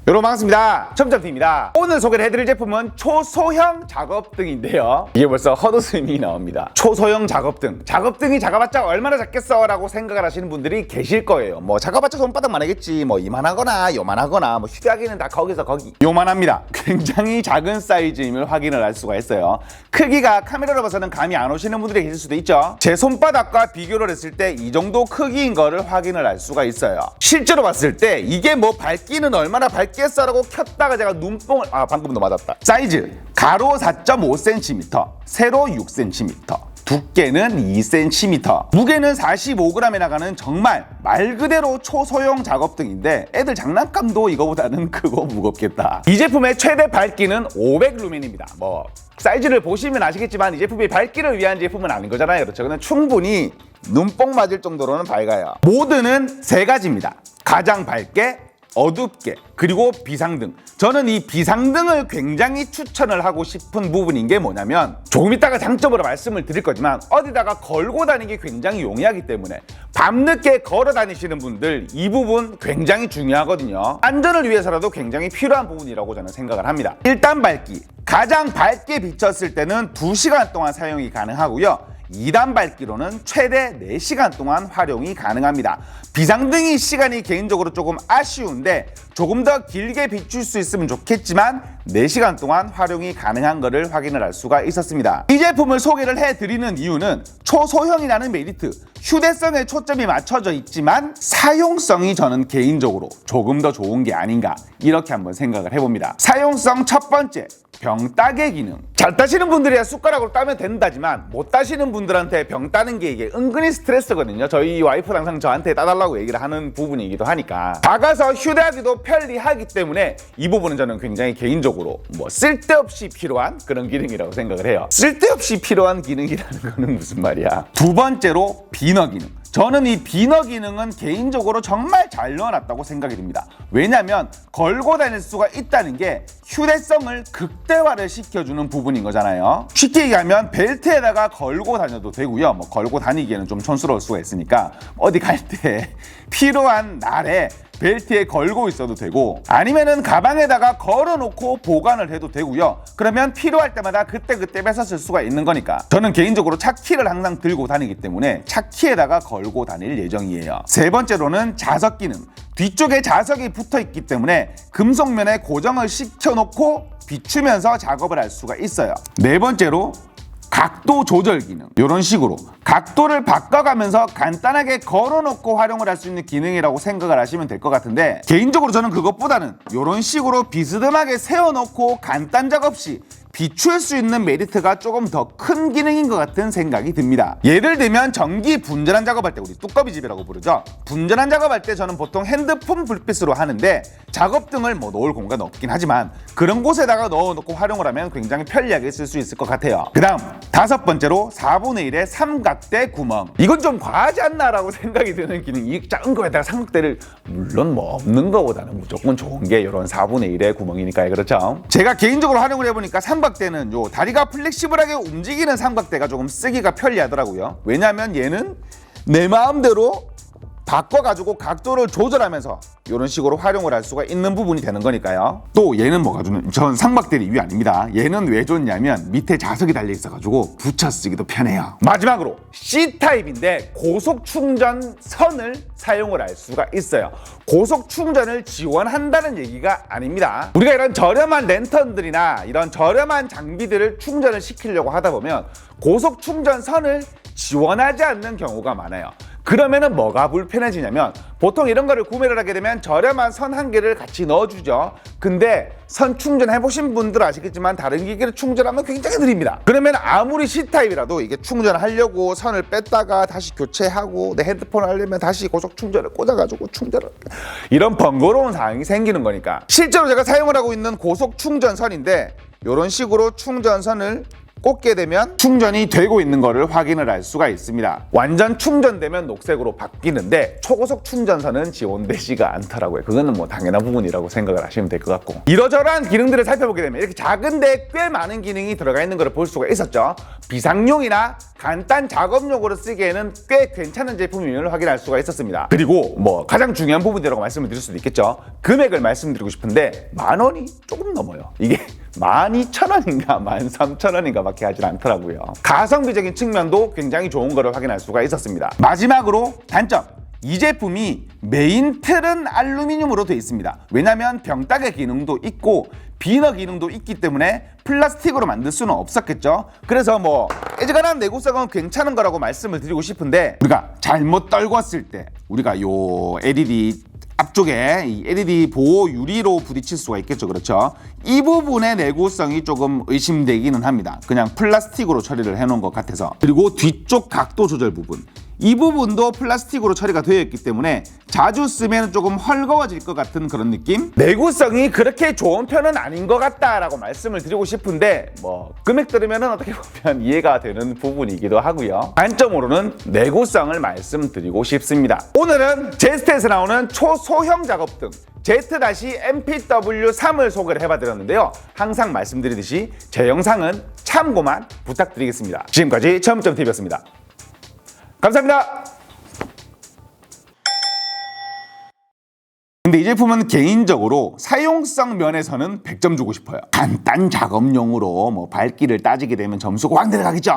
여러분 반갑습니다. 첨점TV입니다. 오늘 소개를 해드릴 제품은 초소형 작업등인데요. 이게 벌써 헛웃음이 나옵니다. 초소형 작업등. 작업등이 작아봤자 얼마나 작겠어? 라고 생각을 하시는 분들이 계실 거예요. 뭐 작아봤자 손바닥만 하겠지. 뭐 이만하거나 요만하거나 뭐 휴대하기는 다 거기서 거기. 요만합니다. 굉장히 작은 사이즈임을 확인을 할 수가 있어요. 크기가 카메라로 봐서는 감이 안 오시는 분들이 계실 수도 있죠. 제 손바닥과 비교를 했을 때 이 정도 크기인 거를 확인을 할 수가 있어요. 실제로 봤을 때 이게 뭐 밝기는 얼마나 밝겠어라고 켰다가 제가 눈뽕을 방금도 맞았다. 사이즈 가로 4.5cm, 세로 6cm, 두께는 2cm, 무게는 45g에 나가는 정말 말 그대로 초소형 작업등인데 애들 장난감도 이거보다는 크고 무겁겠다. 이 제품의 최대 밝기는 500루멘입니다. 뭐 사이즈를 보시면 아시겠지만 이 제품이 밝기를 위한 제품은 아닌 거잖아요. 그렇죠? 그냥 충분히 눈뽕 맞을 정도로는 밝아요. 모드는 세 가지입니다. 가장 밝게, 어둡게, 그리고 비상등. 저는 이 비상등을 굉장히 추천을 하고 싶은 부분인 게 뭐냐면 조금 이따가 장점으로 말씀을 드릴 거지만 어디다가 걸고 다니기 굉장히 용이하기 때문에 밤늦게 걸어 다니시는 분들 이 부분 굉장히 중요하거든요. 안전을 위해서라도 굉장히 필요한 부분이라고 저는 생각을 합니다. 1단 밝기. 가장 밝게 비쳤을 때는 2시간 동안 사용이 가능하고요. 2단 밝기로는 최대 4시간 동안 활용이 가능합니다. 비상등이 시간이 개인적으로 조금 아쉬운데 조금 더 길게 비출 수 있으면 좋겠지만 4시간 동안 활용이 가능한 것을 확인을 할 수가 있었습니다. 이 제품을 소개를 해드리는 이유는 초소형이라는 메리트, 휴대성에 초점이 맞춰져 있지만 사용성이 저는 개인적으로 조금 더 좋은 게 아닌가 이렇게 한번 생각을 해봅니다. 사용성 첫 번째, 병 따개 기능. 잘 따시는 분들이야 숟가락으로 따면 된다지만 못 따시는 분들한테 병 따는 게 이게 은근히 스트레스거든요. 저희 와이프도 항상 저한테 따달라고 얘기를 하는 부분이기도 하니까 작아서 휴대하기도 편리하기 때문에 이 부분은 저는 굉장히 개인적으로 뭐 쓸데없이 필요한 그런 기능이라고 생각을 해요. 쓸데없이 필요한 기능이라는 거는 무슨 말이야. 두 번째로 비너 기능. 저는 이 비너 기능은 개인적으로 정말 잘 넣어놨다고 생각이 듭니다. 왜냐하면 걸고 다닐 수가 있다는 게 휴대성을 극대화를 시켜주는 부분인 거잖아요. 쉽게 얘기하면 벨트에다가 걸고 다녀도 되고요. 뭐 걸고 다니기에는 좀 촌스러울 수가 있으니까 어디 갈 때 필요한 날에 벨트에 걸고 있어도 되고 아니면은 가방에다가 걸어놓고 보관을 해도 되고요. 그러면 필요할 때마다 그때그때 뺏어 쓸 수가 있는 거니까 저는 개인적으로 차키를 항상 들고 다니기 때문에 차키에다가 걸고 다닐 예정이에요. 세 번째로는 자석 기능. 뒤쪽에 자석이 붙어 있기 때문에 금속면에 고정을 시켜놓고 비추면서 작업을 할 수가 있어요. 네 번째로 각도 조절 기능. 이런 식으로 각도를 바꿔가면서 간단하게 걸어놓고 활용을 할 수 있는 기능이라고 생각을 하시면 될 것 같은데 개인적으로 저는 그것보다는 이런 식으로 비스듬하게 세워놓고 간단 작업 시 비출 수 있는 메리트가 조금 더 큰 기능인 것 같은 생각이 듭니다. 예를 들면 전기 분전환 작업할 때 우리 뚜꺼비집이라고 부르죠. 분전환 작업할 때 저는 보통 핸드폰 불빛으로 하는데 작업등을 뭐 놓을 공간 없긴 하지만 그런 곳에다가 넣어놓고 활용을 하면 굉장히 편리하게 쓸 수 있을 것 같아요. 그 다음 다섯 번째로 4분의 1의 삼각대 구멍. 이건 좀 과하지 않나 라고 생각이 드는 기능. 이 작은 거에다가 삼각대를 물론 뭐 없는 거보다는 무조건 좋은 게 이런 4분의 1의 구멍이니까요. 그렇죠? 제가 개인적으로 활용을 해보니까 삼각대는 요 다리가 플렉시블하게 움직이는 삼각대가 조금 쓰기가 편리하더라고요. 왜냐하면 얘는 내 마음대로 바꿔가지고 각도를 조절하면서 이런 식으로 활용을 할 수가 있는 부분이 되는 거니까요. 또 얘는 뭐가 좋냐면 전 삼각대 리뷰 아닙니다. 얘는 왜 좋냐면 밑에 자석이 달려 있어가지고 붙여 쓰기도 편해요. 마지막으로 C타입인데 고속 충전 선을 사용을 할 수가 있어요. 고속 충전을 지원한다는 얘기가 아닙니다. 우리가 이런 저렴한 랜턴들이나 이런 저렴한 장비들을 충전을 시키려고 하다 보면 고속 충전 선을 지원하지 않는 경우가 많아요. 그러면은 뭐가 불편해지냐면 보통 이런 거를 구매를 하게 되면 저렴한 선 한 개를 같이 넣어주죠. 근데 선 충전해보신 분들 아시겠지만 다른 기기를 충전하면 굉장히 느립니다. 그러면 아무리 C타입이라도 이게 충전하려고 선을 뺐다가 다시 교체하고 내 핸드폰을 하려면 다시 고속 충전을 꽂아가지고 충전을 이런 번거로운 상황이 생기는 거니까 실제로 제가 사용을 하고 있는 고속 충전선인데 이런 식으로 충전선을 꽂게 되면 충전이 되고 있는 것을 확인을 할 수가 있습니다. 완전 충전되면 녹색으로 바뀌는데 초고속 충전선은 지원되지가 않더라고요. 그거는 뭐 당연한 부분이라고 생각을 하시면 될 것 같고, 이러저러한 기능들을 살펴보게 되면 이렇게 작은데 꽤 많은 기능이 들어가 있는 것을 볼 수가 있었죠. 비상용이나 간단 작업용으로 쓰기에는 꽤 괜찮은 제품임을 확인할 수가 있었습니다. 그리고 뭐 가장 중요한 부분이라고 말씀을 드릴 수도 있겠죠. 금액을 말씀드리고 싶은데 10,000원이 조금 넘어요. 이게 12,000원인가 13,000원인가 밖에 하질 않더라고요. 가성비적인 측면도 굉장히 좋은 거를 확인할 수가 있었습니다. 마지막으로 단점, 이 제품이 메인 틀은 알루미늄으로 되어 있습니다. 왜냐하면 병따개 기능도 있고 비너 기능도 있기 때문에 플라스틱으로 만들 수는 없었겠죠. 그래서 뭐 애지간한 내구성은 괜찮은 거라고 말씀을 드리고 싶은데, 우리가 잘못 떨궜을 때 우리가 요 LED 앞쪽에 이 LED 보호 유리로 부딪힐 수가 있겠죠. 그렇죠? 이 부분의 내구성이 조금 의심되기는 합니다. 그냥 플라스틱으로 처리를 해놓은 것 같아서. 그리고 뒤쪽 각도 조절 부분, 이 부분도 플라스틱으로 처리가 되어 있기 때문에 자주 쓰면 조금 헐거워질 것 같은 그런 느낌? 내구성이 그렇게 좋은 편은 아닌 것 같다라고 말씀을 드리고 싶은데, 뭐 금액 들으면 어떻게 보면 이해가 되는 부분이기도 하고요. 단점으로는 내구성을 말씀드리고 싶습니다. 오늘은 제스트에서 나오는 초소형 작업등 Z-MPW3을 소개를 해봐드렸는데요. 항상 말씀드리듯이 제 영상은 참고만 부탁드리겠습니다. 지금까지 처음점TV였습니다. 감사합니다. 근데 이 제품은 개인적으로 사용성 면에서는 100점 주고 싶어요. 간단 작업용으로 뭐 밝기를 따지게 되면 점수가 확 내려가겠죠.